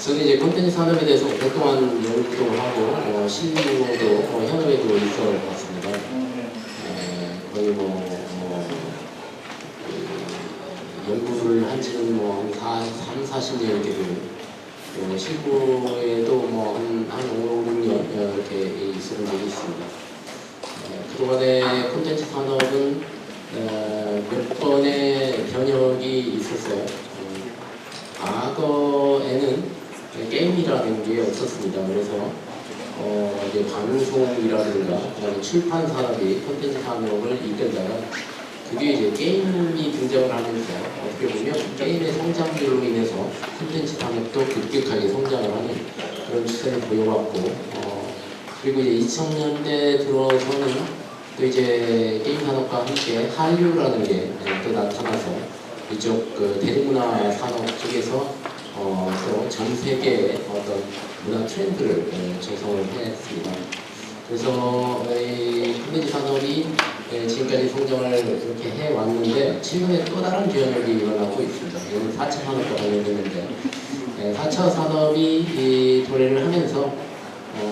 저는 이제 콘텐츠 산업에 대해서 오랫동안 연구도 하고 실무도 현업에도 있어 왔습니다. 거의 연구를 한 지는 한 40년 이렇게 되고 실무에도 한 5, 6년 이렇게 있었던 적이 있습니다. 그동안의 콘텐츠 산업은 몇 번의 변혁이 있었어요. 과거에는 게임이라는 게 없었습니다. 그래서 이제 방송이라든가 출판 산업이 콘텐츠 산업을 이끌다가 그게 이제 게임이 등장을 하면서 어떻게 보면 게임의 성장률로 인해서 콘텐츠 산업도 급격하게 성장을 하는 그런 추세를 보여왔고 그리고 이제 2000년대 들어서는 또 이제 게임 산업과 함께 한류라는 게 또 나타나서 이쪽 대중문화 산업 쪽에서 또 전 세계의 어떤 문화 트렌드를 조성을 했습니다. 그래서 이 콘텐츠 산업이 지금까지 성장을 이렇게 해왔는데 최근에 또 다른 변혁이 일어나고 있습니다. 이건 4차 산업과 관련되는데 4차 산업이 도래를 하면서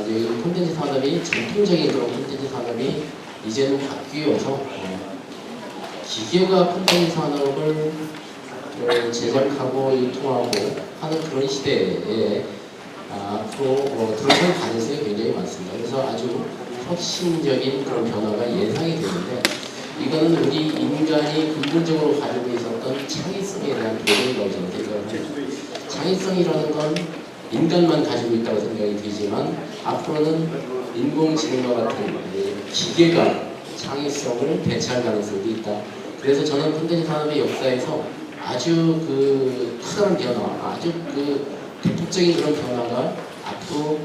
이 콘텐츠 산업이 전통적인 그런 콘텐츠 산업이 이제는 바뀌어서 기계가 콘텐츠 산업을 제작하고 유통하고 하는 그런 시대에 앞으로 들어설 가능성이 굉장히 많습니다. 그래서 아주 혁신적인 그런 변화가 예상이 되는데 이거는 우리 인간이 근본적으로 가지고 있었던 창의성에 대한 도전이라고 저는 생각을 합니다. 창의성이라는 건 인간만 가지고 있다고 생각이 들지만 앞으로는 인공지능과 같은 기계가 창의성을 대체할 가능성도 있다. 그래서 저는 콘텐츠 산업의 역사에서 아주 커다란 변화, 아주 대폭적인 그런 변화가 앞으로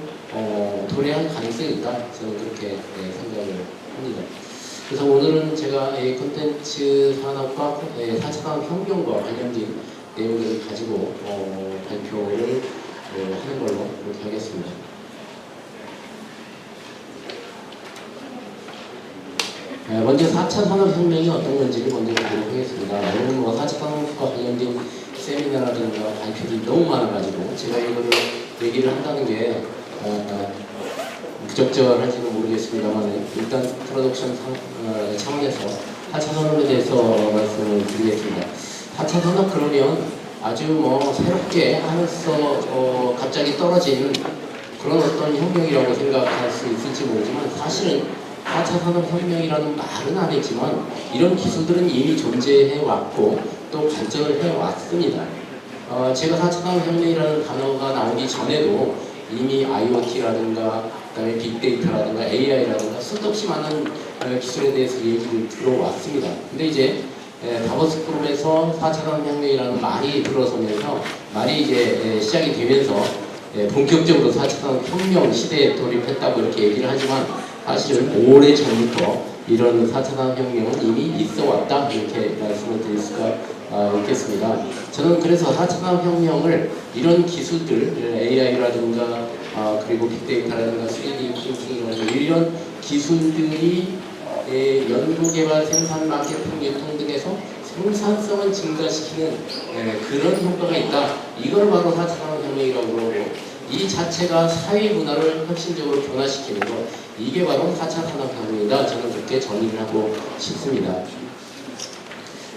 도래할 가능성이 있다. 저는 그렇게 생각을 합니다. 그래서 오늘은 제가 이 콘텐츠 산업과 4차 산업 혁명과 관련된 내용들을 가지고 발표를 하는 걸로 그렇게 하겠습니다. 먼저 4차 산업혁명이 어떤 건지를 먼저 보도록 하겠습니다. 오늘 4차 산업과 관련된 세미나라든가 발표들이 너무 많아가지고 제가 이거를 얘기를 한다는 게 부적절할지는 모르겠습니다만 일단 프로덕션 차원에서 4차 산업에 대해서 말씀을 드리겠습니다. 4차 산업 그러면 아주 새롭게 하면서 갑자기 떨어지는 그런 어떤 혁명이라고 생각할 수 있을지 모르지만 사실은 4차 산업혁명이라는 말은 안 했지만 이런 기술들은 이미 존재해 왔고 또 발전을 해 왔습니다. 제가 4차 산업혁명이라는 단어가 나오기 전에도 이미 IoT라든가 그다음에 빅데이터라든가 AI라든가 수도 없이 많은 기술에 대해서 얘기를 들어왔습니다. 근데 이제 다보스 포럼에서 4차 산업혁명이라는 말이 들어서면서 말이 이제 시작이 되면서 본격적으로 4차 산업혁명 시대에 돌입했다고 이렇게 얘기를 하지만 사실은 오래 전부터 이런 4차 산업혁명은 이미 있어 왔다 이렇게 말씀을 드릴 수가 있겠습니다. 저는 그래서 4차 산업혁명을 이런 기술들 AI라든가 그리고 빅데이터라든가 3D 프린팅이라든가 이런 기술들이 연구 개발 생산 마케팅 유통 등에서 생산성을 증가시키는 그런 효과가 있다. 이걸 바로 4차 산업혁명이라고 그러고 이 자체가 사회 문화를 혁신적으로 변화시키는 것 이게 바로 4차 산업혁명이다. 저는 그렇게 정의를 하고 싶습니다.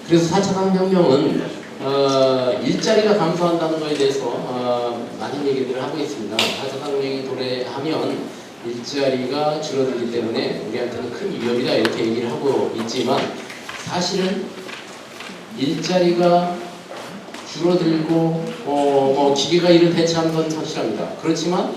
그래서 4차 산업혁명은 일자리가 감소한다는 것에 대해서 많은 얘기들을 하고 있습니다. 4차 산업혁명이 도래하면 일자리가 줄어들기 때문에 우리한테는 큰 위협이다 이렇게 얘기를 하고 있지만 사실은 일자리가 줄어들고 기계가 이를 대체하는 건 확실합니다. 그렇지만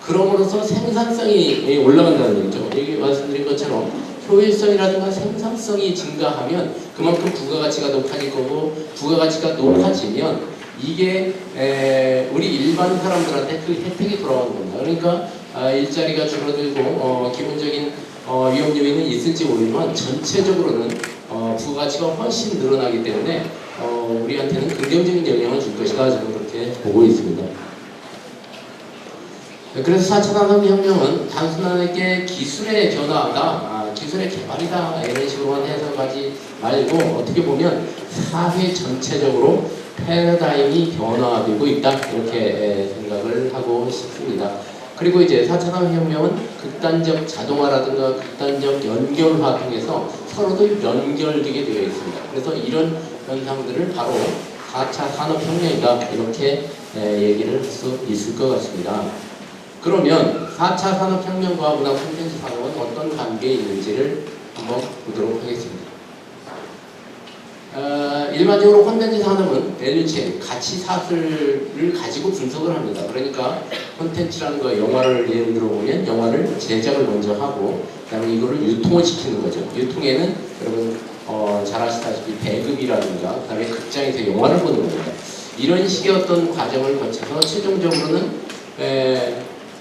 그럼으로써 생산성이 올라간다는 얘기죠. 여기 말씀드린 것처럼 효율성이라든가 생산성이 증가하면 그만큼 부가가치가 높아질 거고 부가가치가 높아지면 이게 우리 일반 사람들한테 그 혜택이 돌아오는 겁니다. 그러니까 일자리가 줄어들고 기본적인 위험 요인은 있을지 모르지만 전체적으로는 부가가치가 훨씬 늘어나기 때문에 우리한테는 긍정적인 영향을 줄 것이다. 저는 그렇게 보고 있습니다. 그래서 4차 산업혁명은 단순하게 기술의 변화다. 기술의 개발이다 이런 식으로만 해석하지 말고 어떻게 보면 사회 전체적으로 패러다임이 변화되고 있다 이렇게 생각을 하고 싶습니다. 그리고 이제 4차 산업혁명은 극단적 자동화라든가 극단적 연결화 통해서 서로도 연결되게 되어 있습니다. 그래서 이런 현상들을 바로 4차 산업혁명이다 이렇게 얘기를 할 수 있을 것 같습니다. 그러면 4차 산업혁명과 문화 콘텐츠 산업은 어떤 관계에 있는지를 한번 보도록 하겠습니다. 일반적으로 콘텐츠 산업은 밸류체인, 가치 사슬을 가지고 분석을 합니다. 그러니까 콘텐츠라는 거, 영화를 예를 들어보면 영화를 제작을 먼저 하고 그다음에 이거를 유통을 시키는 거죠. 유통에는 여러분 잘 아시다시피 배급이라든가 그다음에 극장에서 영화를 보는 겁니다. 이런 식의 어떤 과정을 거쳐서 최종적으로는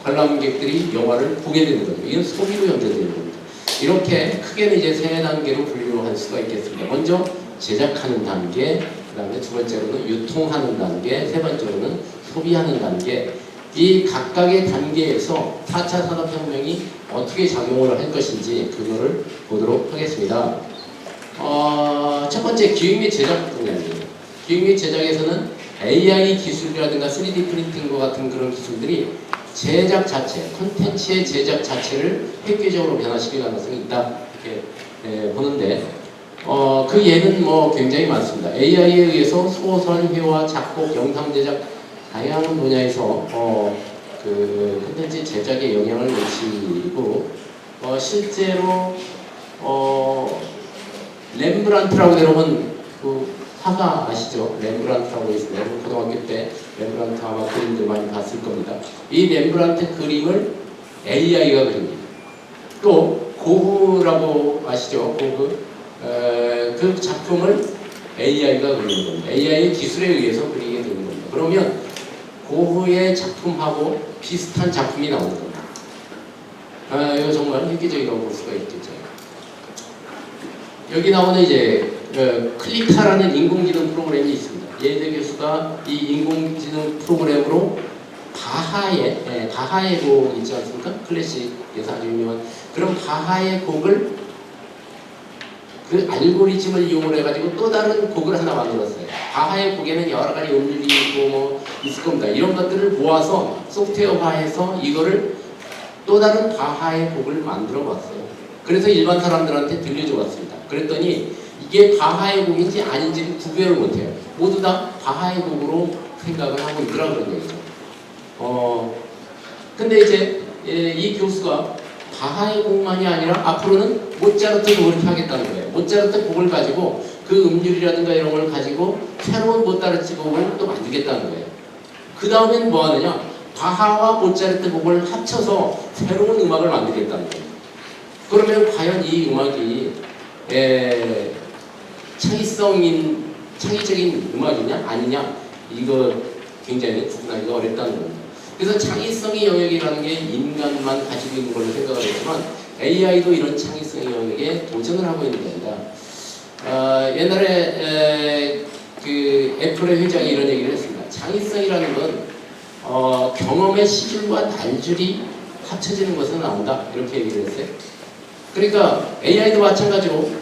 관람객들이 영화를 보게 되는 거죠. 이건 소비로 연결되는 겁니다. 이렇게 크게는 이제 세 단계로 분류할 수가 있겠습니다. 먼저 제작하는 단계, 그 다음에 두 번째로는 유통하는 단계, 세 번째로는 소비하는 단계. 이 각각의 단계에서 4차 산업혁명이 어떻게 작용을 할 것인지 그거를 보도록 하겠습니다. 첫 번째 기획 및 제작 분야입니다. 기획 및 제작에서는 AI 기술이라든가 3D 프린팅과 같은 그런 기술들이 제작 자체, 콘텐츠의 제작 자체를 획기적으로 변화시킬 가능성이 있다 이렇게 보는데 그 예는 뭐 굉장히 많습니다. AI에 의해서 소설, 회화, 작곡, 영상 제작 다양한 분야에서 그 콘텐츠 제작에 영향을 미치고 실제로 렘브란트라고 여러분 그 화가 아시죠? 렘브란트라고 있습니다. 고등학교 때 렘브란트 아마 그림들 많이 봤을 겁니다. 이 렘브란트 그림을 AI가 그립니다. 또 고흐라고 아시죠? 고흐 그 작품을 AI가 그리는 겁니다. AI의 기술에 의해서 그리게 되는 겁니다. 그러면 고흐의 작품하고 비슷한 작품이 나오는 겁니다. 이거 정말 획기적이라고 볼 수가 있겠죠. 여기 나오는 이제 클리카라는 인공지능 프로그램이 있습니다. 예대 교수가 이 인공지능 프로그램으로 바하의 곡 있지 않습니까? 클래식에서 아주 유명한 그런 바하의 곡을 그 알고리즘을 이용을 해가지고 또 다른 곡을 하나 만들었어요. 바하의 곡에는 여러 가지 음률이 있고 뭐 있을 겁니다. 이런 것들을 모아서 소프트웨어화해서 이거를 또 다른 바하의 곡을 만들어 봤어요. 그래서 일반 사람들한테 들려줘 봤습니다. 그랬더니 이게 바하의 곡인지 아닌지를 구별을 못해요. 모두 다 바하의 곡으로 생각을 하고 있더라 그런 얘기죠. 근데 이제 이 교수가 바하의 곡만이 아니라 앞으로는 모차르트도 그렇게 하겠다는 거예요. 모차르트 곡을 가지고 그 음률이라든가 이런 걸 가지고 새로운 모차르트 곡을 또 만들겠다는 거예요. 그 다음엔 뭐 하느냐? 바하와 모차르트 곡을 합쳐서 새로운 음악을 만들겠다는 거예요. 그러면 과연 이 음악이 창의적인 음악이냐 아니냐 이거 굉장히 구분하기가 어렵다는 겁니다. 그래서 창의성의 영역이라는 게 인간만 가지고 있는 걸로 생각을 했지만 AI도 이런 창의성의 영역에 도전을 하고 있는 겁니다. 옛날에 그 애플의 회장이 이런 얘기를 했습니다. 창의성이라는 건 경험의 시줄과 단줄이 합쳐지는 것은 나온다 이렇게 얘기를 했어요. 그러니까 AI도 마찬가지로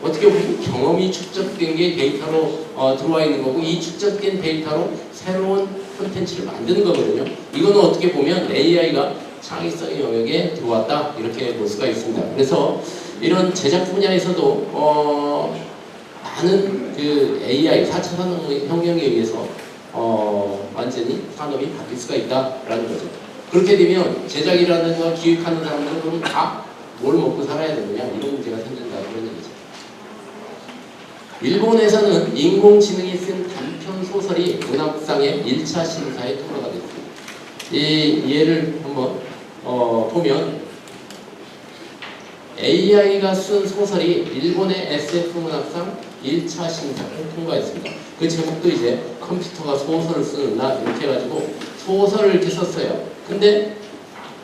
어떻게 보면 경험이 축적된 게 데이터로 들어와 있는 거고 이 축적된 데이터로 새로운 콘텐츠를 만드는 거거든요. 이거는 어떻게 보면 AI가 창의성의 영역에 들어왔다 이렇게 볼 수가 있습니다. 그래서 이런 제작 분야에서도 많은 그 AI 4차 산업혁명에 의해서 완전히 산업이 바뀔 수가 있다라는 거죠. 그렇게 되면 제작이라는 거 기획하는 사람들은 그럼 다 뭘 먹고 살아야 되느냐 이런 문제가 생긴다 그런 얘기죠. 일본에서는 인공지능이 쓴 단편 소설이 문학상의 1차 심사에 통과가 됐습니다. 이 예를 한번 보면 AI가 쓴 소설이 일본의 SF 문학상 1차 심사를 통과했습니다. 그 제목도 이제 컴퓨터가 소설을 쓰는 날 이렇게 해가지고 소설을 이렇게 썼어요. 근데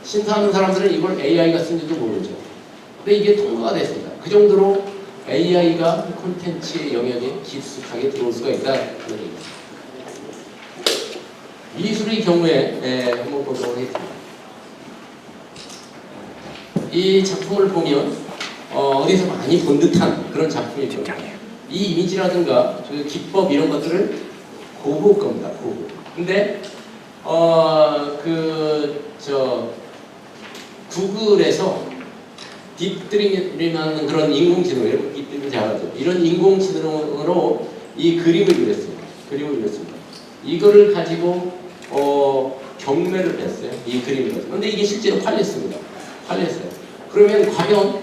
심사하는 사람들은 이걸 AI가 쓴지도 모르죠. 근데 이게 통과가 됐습니다. 그 정도로 AI가 콘텐츠의 영역에 깊숙하게 들어올 수가 있다. 그런 얘기입니다. 미술의 경우에 한번 보도록 하겠습니다. 이 작품을 보면 어디서 많이 본 듯한 그런 작품이죠. 이 이미지라든가 그 기법 이런 것들을 고고일 겁니다. 고고. 근데 구글에서 딥드림이라는 그런 인공지능, 이런 딥드림을 잘하죠. 이런 인공지능으로 이 그림을 그렸습니다. 이거를 가지고 경매를 했어요. 이 그림을 가지고. 근데 이게 실제로 팔렸습니다. 그러면 과연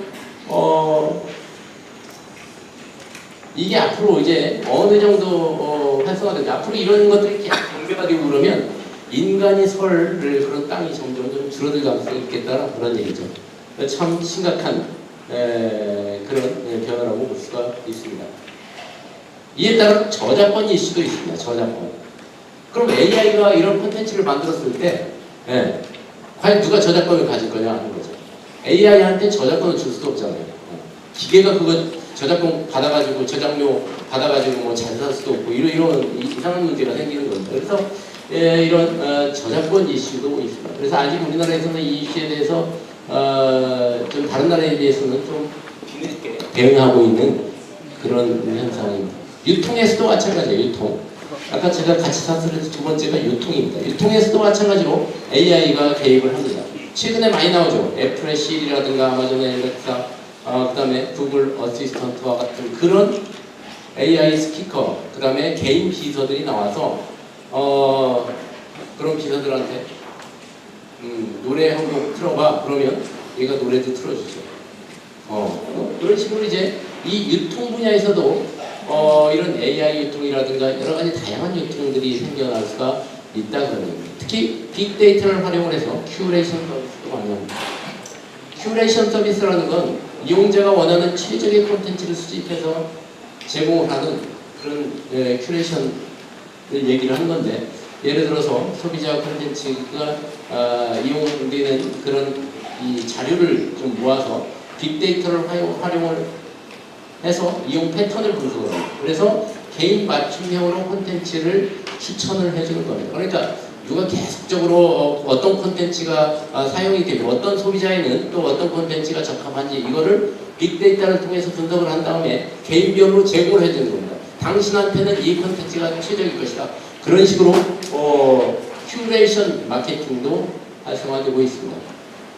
이게 앞으로 이제 어느 정도 활성화되지, 앞으로 이런 것들이 계속 경매가 되고 그러면 인간이 설 그런 땅이 점점 좀 줄어들 가능성이 있겠다는 그런 얘기죠. 참 심각한 그런 변화라고 볼 수가 있습니다. 이에 따라 저작권 이슈도 있습니다. 저작권. 그럼 AI가 이런 콘텐츠를 만들었을 때 과연 누가 저작권을 가질 거냐 하는 거죠. AI한테 저작권을 줄 수도 없잖아요. 기계가 그거 저작권 받아가지고 저작료 받아가지고 뭐 잘 살 수도 없고 이런 이상한 문제가 생기는 겁니다. 그래서 이런 저작권 이슈도 있습니다. 그래서 아직 우리나라에서는 이 이슈에 대해서 좀 다른 나라에 비해서는 좀 뒤늦게 대응하고 있는 그런 현상입니다. 유통에서도 마찬가지예요. 유통. 아까 제가 같이 샀을 두 번째가 유통입니다. 유통에서도 마찬가지로 AI가 개입을 합니다. 최근에 많이 나오죠. 애플의 시리라든가 아마존의 알렉사, 그 다음에 구글 어시스턴트와 같은 그런 AI 스피커, 그 다음에 개인 비서들이 나와서 그런 비서들한테 노래 한 곡 틀어봐. 그러면 얘가 노래도 틀어주죠. 그런 식으로 이제 이 유통 분야에서도 이런 AI 유통이라든가 여러 가지 다양한 유통들이 생겨날 수가 있다 그런 얘기입니다. 특히 빅데이터를 활용을 해서 큐레이션 서비스도 많이 합니다. 큐레이션 서비스라는 건 이용자가 원하는 최적의 콘텐츠를 수집해서 제공을 하는 그런 큐레이션을 얘기를 하는 건데, 예를 들어서 소비자 콘텐츠가 이용되는 그런 이 자료를 좀 모아서 빅데이터를 활용을 해서 이용 패턴을 분석을 합니다. 그래서 개인 맞춤형으로 콘텐츠를 추천을 해주는 겁니다. 그러니까 누가 계속적으로 어떤 콘텐츠가 사용이 되고 어떤 소비자에는 또 어떤 콘텐츠가 적합한지 이거를 빅데이터를 통해서 분석을 한 다음에 개인별로 제공을 해주는 겁니다. 당신한테는 이 콘텐츠가 최적일 것이다. 그런 식으로 큐레이션 마케팅도 활성화되고 있습니다.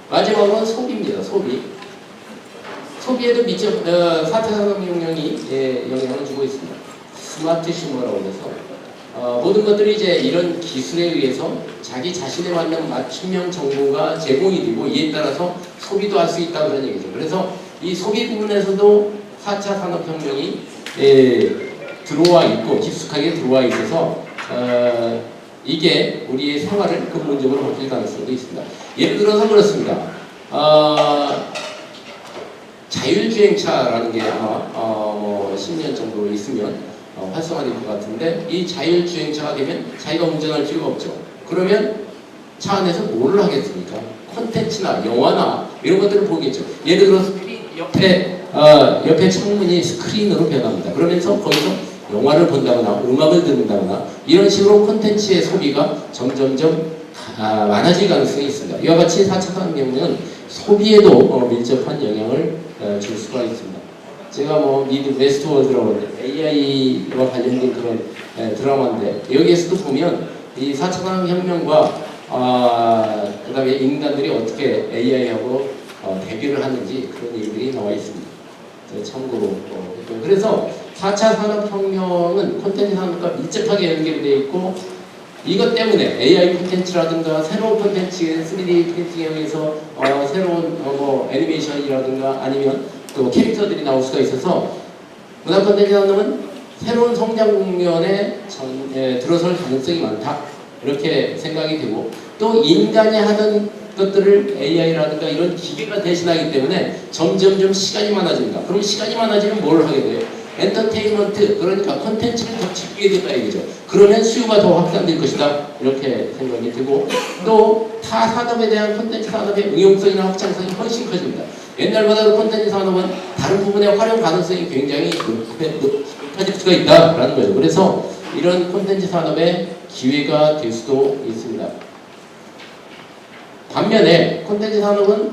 마지막은 소비입니다. 소비에도 미처 4차 산업혁명이 영향을 주고 있습니다. 스마트 슈머라고 해서 모든 것들이 이제 이런 기술에 의해서 자기 자신에 맞는 맞춤형 정보가 제공이 되고 이에 따라서 소비도 할 수 있다 그런 얘기죠. 그래서 이 소비 부분에서도 4차 산업혁명이 들어와 있고 깊숙하게 들어와 있어서 이게 우리의 생활을 근본적으로 바뀔 가능성도 있습니다. 예를 들어서 그렇습니다. 자율주행차라는 게 아마 10년 정도 있으면 활성화될 것 같은데, 이 자율주행차가 되면 자기가 운전할 필요가 없죠. 그러면 차 안에서 뭘 하겠습니까? 콘텐츠나 영화나 이런 것들을 보겠죠. 예를 들어서 옆에 창문이 스크린으로 변합니다. 그러면서 거기서 영화를 본다거나 음악을 듣는다거나 이런 식으로 콘텐츠의 소비가 점점점 많아질 가능성이 있습니다. 이와 같이 4차 산업혁명은 소비에도 밀접한 영향을 줄 수가 있습니다. 제가 미드 웨스트월드라고 하는데 AI와 관련된 그런 드라마인데, 여기에서도 보면 이 4차 산업혁명과 그 다음에 인간들이 어떻게 AI하고 대결을 하는지 그런 얘기들이 나와 있습니다. 참고로 그래서 4차 산업혁명은 콘텐츠 산업과 밀접하게 연결되어 있고, 이것 때문에 AI 콘텐츠라든가 새로운 콘텐츠 3D 프린팅에 의해서 새로운 애니메이션이라든가 아니면 또 캐릭터들이 나올 수가 있어서 문화 콘텐츠 산업은 새로운 성장 국면에 들어설 가능성이 많다 이렇게 생각이 되고, 또 인간이 하던 것들을 AI라든가 이런 기계가 대신하기 때문에 점점점 시간이 많아진다. 그럼 시간이 많아지면 뭘 하게 돼요? 엔터테인먼트, 그러니까 콘텐츠를 더 즐기게 된다 이거죠. 그러면 수요가 더 확산될 것이다 이렇게 생각이 들고, 또 타 산업에 대한 콘텐츠 산업의 응용성이나 확장성이 훨씬 커집니다. 옛날보다도 콘텐츠 산업은 다른 부분의 활용 가능성이 굉장히 높아질 수가 있다라는 거죠. 그래서 이런 콘텐츠 산업의 기회가 될 수도 있습니다. 반면에 콘텐츠 산업은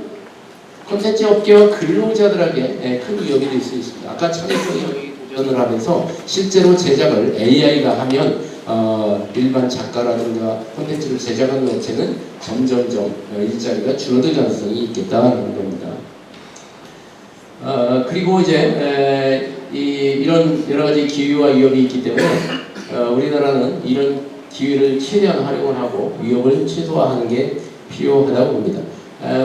콘텐츠 업계와 근로자들에게 큰 위협이 될 수 있습니다. 아까 창의성이 도전을 하면서 실제로 제작을 AI가 하면 일반 작가라든가 콘텐츠를 제작하는 업체는 점점점 일자리가 줄어들 가능성이 있겠다는 겁니다. 그리고 이제 이런 여러 가지 기회와 위협이 있기 때문에 우리나라는 이런 기회를 최대한 활용을 하고 위협을 최소화하는 게 필요하다고 봅니다.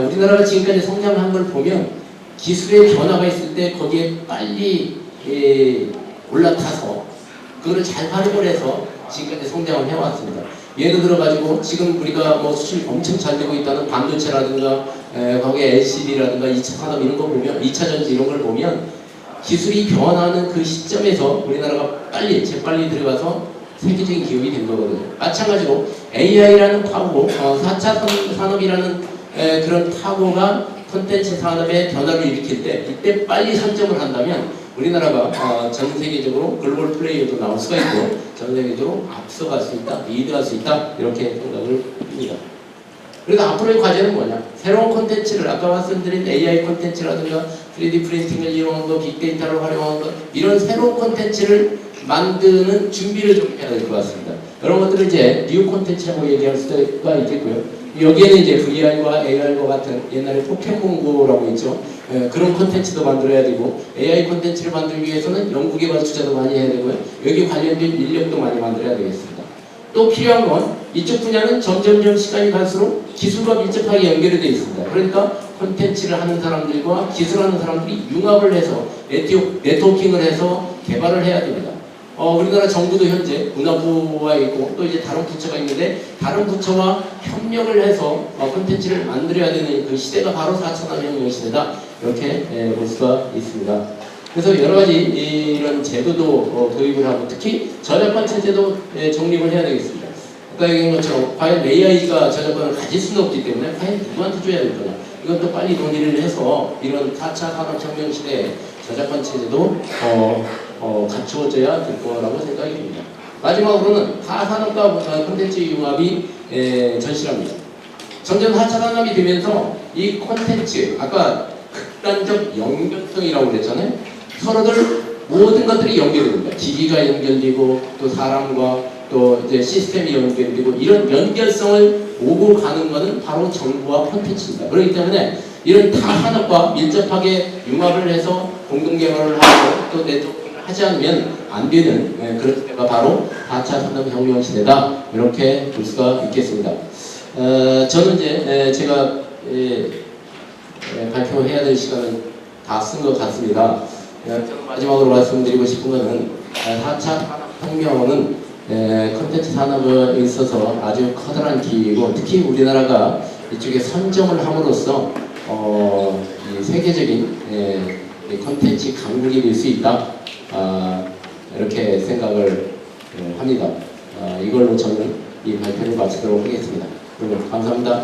우리나라가 지금까지 성장한 걸 보면 기술의 변화가 있을 때 거기에 빨리 올라타서 그거를 잘 활용을 해서 지금까지 성장을 해왔습니다. 예를 들어 가지고 지금 우리가 뭐 수출이 엄청 잘 되고 있다는 반도체라든가 거기에 LCD라든가 2차 산업 이런 거 보면 2차 전지 이런 걸 보면 기술이 변하는 그 시점에서 우리나라가 재빨리 들어가서 세계적인 기업이 된 거거든요. 마찬가지로 AI라는 파고 4차 산업이라는 그런 파고가 콘텐츠 산업의 변화를 일으킬 때 이때 빨리 선점을 한다면 우리나라가 전 세계적으로 글로벌 플레이어도 나올 수가 있고 전 세계적으로 앞서갈 수 있다, 리드할 수 있다 이렇게 생각을 합니다. 그래서 앞으로의 과제는 뭐냐? 새로운 콘텐츠를 아까 말씀드린 AI 콘텐츠라든가 3D 프린팅을 이용한 거, 빅데이터를 활용한 거 이런 새로운 콘텐츠를 만드는 준비를 좀 해야 될 것 같습니다. 이런 것들을 이제 뉴 콘텐츠라고 얘기할 수가 있겠고요. 여기에는 이제 VR과 AR과 같은 옛날에 포켓몬고라고 있죠. 그런 콘텐츠도 만들어야 되고 AI 콘텐츠를 만들기 위해서는 연구개발 투자도 많이 해야 되고요. 여기 관련된 인력도 많이 만들어야 되겠습니다. 또 필요한 건 이쪽 분야는 점점점 시간이 갈수록 기술과 밀접하게 연결이 되어 있습니다. 그러니까 콘텐츠를 하는 사람들과 기술하는 사람들이 융합을 해서 네트워킹을 해서 개발을 해야 됩니다. 우리나라 정부도 현재 문화부와 있고 또 이제 다른 부처가 있는데 다른 부처와 협력을 해서 콘텐츠를 만들어야 되는 그 시대가 바로 4차 산업혁명 시대다 이렇게 볼 수가 있습니다. 그래서 여러 가지 이런 제도도 도입을 하고 특히 저작권 체제도 정립을 해야 되겠습니다. 아까 얘기한 것처럼 과연 AI가 저작권을 가질 수는 없기 때문에 과연 누구한테 줘야 될 거냐 이것도 빨리 논의를 해서 이런 4차 산업혁명 시대에 저작권 체제도 갖추어져야 될 거라고 생각이 듭니다. 마지막으로는 타산업과 콘텐츠 융합이 절실합니다. 점점 4차 산업이 되면서 이 콘텐츠 아까 극단적 연결성이라고 그랬잖아요. 서로들 모든 것들이 연결됩니다. 기기가 연결되고 또 사람과 또 이제 시스템이 연결되고 이런 연결성을 오고 가는 것은 바로 정보와 콘텐츠입니다. 그렇기 때문에 이런 타산업과 밀접하게 융합을 해서 공동개발을 하고 또 네트워크를 하지 않으면 안 되는 그런 때가 바로 4차 산업혁명 시대다 이렇게 볼 수가 있겠습니다. 저는 이제 제가 발표해야 될 시간은 다 쓴 것 같습니다. 마지막으로 말씀드리고 싶은 것은 4차 산업혁명은 콘텐츠 산업에 있어서 아주 커다란 기회이고 특히 우리나라가 이쪽에 선점을 함으로써 이 세계적인 콘텐츠 강국이 될 수 있다 이렇게 생각을 합니다. 이걸로 저는 이 발표를 마치도록 하겠습니다. 여러분 감사합니다.